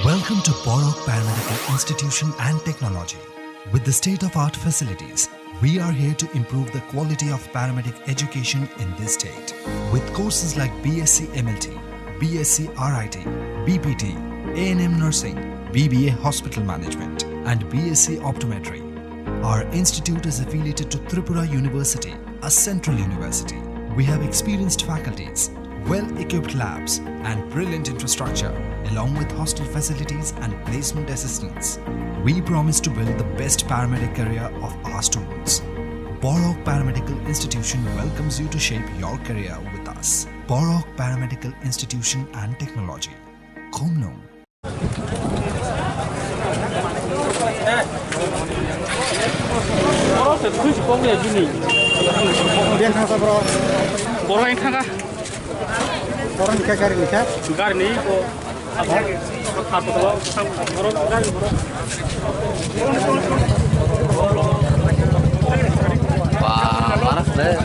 Welcome to Borok Paramedical Institution and Technology. With the state-of-art facilities, we are here to improve the quality of paramedic education in this state. With courses like BSc MLT, BSc RIT, BPT, A&M Nursing, BBA Hospital Management, and BSc Optometry. Our institute is affiliated to Tripura University, a central university. We have experienced faculties, well-equipped labs, and brilliant infrastructure, along with hostel facilities and placement assistance. We promise to build the best paramedic career of our students. Borok Paramedical Institution welcomes you to shape your career with us. Borok Paramedical Institution and Technology. Khomlong. Orang nikah kari nikah? Kari ni, apa Wah, panas deh.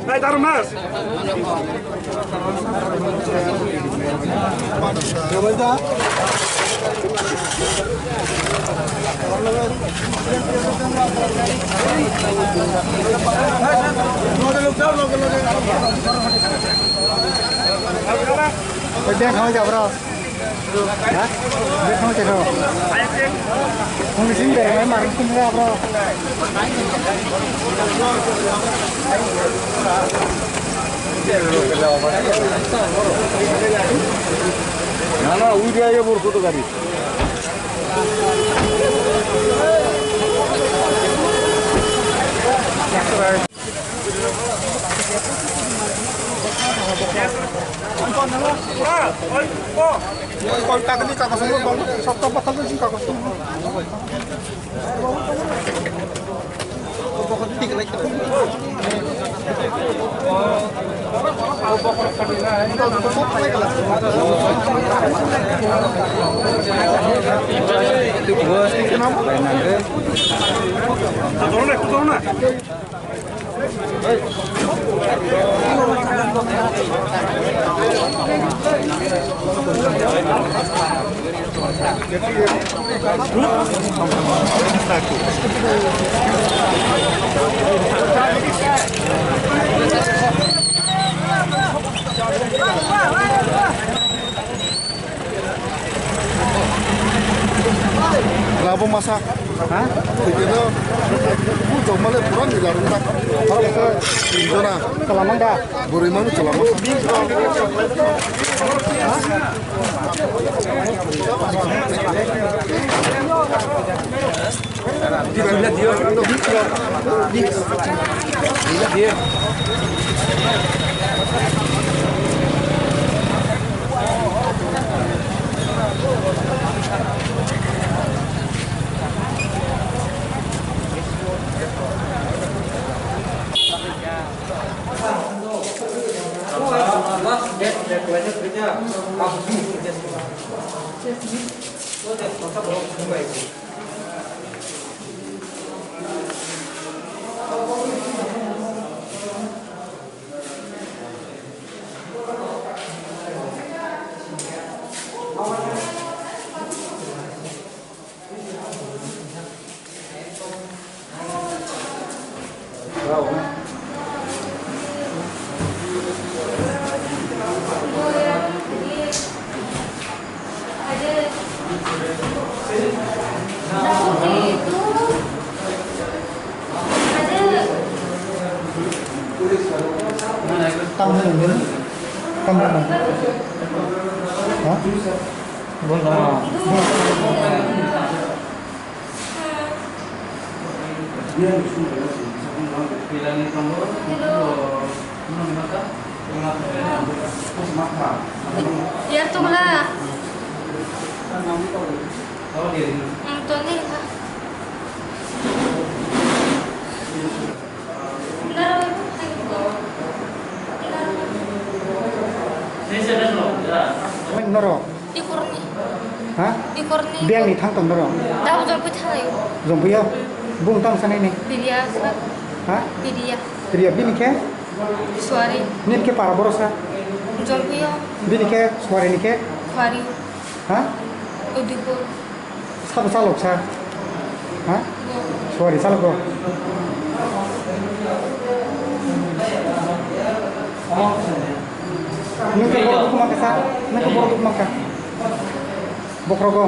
Hai taruh mas. Dia kau jawab bro. Hah? Dia kau jawab. Kau di sini deh, memang sini deh bro. Nah, udah ya buru foto kali. Kolkata ni kakak semua, satu pasal tu sih kakak semua. Kenapa masak? Hah? Begitu. Jom malah kurang di dalam tak. Kalau ke Indona, Celamang dah. Beriman Celamang. Dia. Tăng lên nữa. Tăng lên nữa. Hả? Vâng rồi. Ya tuh lah. Tuh nih. Noro. Ikurni. Ha? Ikurni. Biang ni thang tong dong. Tahu jual pun tahu. Jom puyo. Bung tang sana ni. Biria sah. Ha? Biria. Ria bini ke? Suari. Nin ke para borosa. Jual puyo. Bini ke? Suara ni ke? Suari. Ha? Udipur. Sab salok sa. Ha? Suara salok ko. Nungke boroduk maka sa. Nungke boroduk maka. Bokrogo.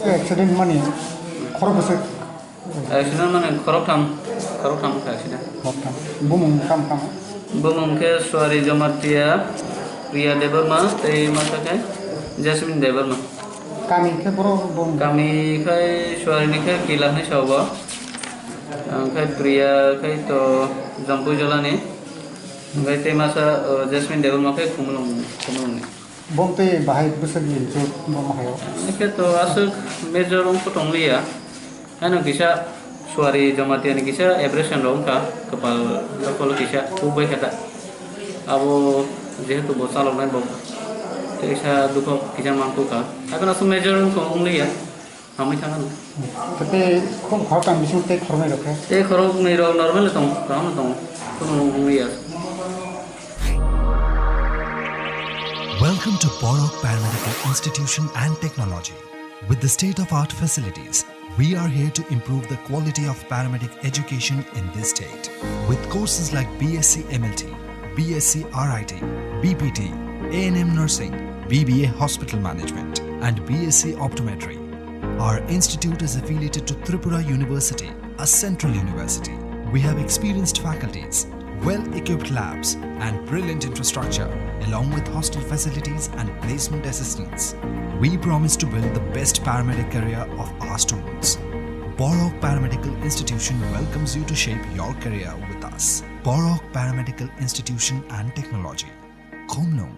Accident money. Korobus. Accident mana korok tham accident. Hotam. Bumung kam. Bumung ke suari Jamatia Priya Debarma tei masa ke Jasmine Debarma. Kami ke boro bum. Kami kai suari ni ke kilah ni coba. Kai Priya kai to Jampu Jalani. Kai tei masa Jasmine Debarma kai kumulung ni. Bom te bahai besagi jo bom hayo. Ini to asuk major rom potong liya. Ano kisah suari Jamatia ni kisah abrasion rom ka kepal kisah ubay kata. Abo jehetu bosal online bom. Kisah duko kisah mampu ka. Akan asuk major rom potong liya. Kami tangan. Tapi kok hotam bisu te khorme rokhe. Te khorok ni ro normal tong kamu tong kuno liya. Welcome to Borok Paramedical Institution and Technology. With the state-of-art facilities, we are here to improve the quality of paramedic education in this state. With courses like BSc MLT, BSc RIT, BPT, A&M Nursing, BBA Hospital Management, and BSc Optometry. Our institute is affiliated to Tripura University, a central university. We have experienced faculties, well-equipped labs, and brilliant infrastructure, along with hostel facilities and placement assistance. We promise to build the best paramedic career of our students. Borok Paramedical Institution welcomes you to shape your career with us. Borok Paramedical Institution and Technology. Khomnong.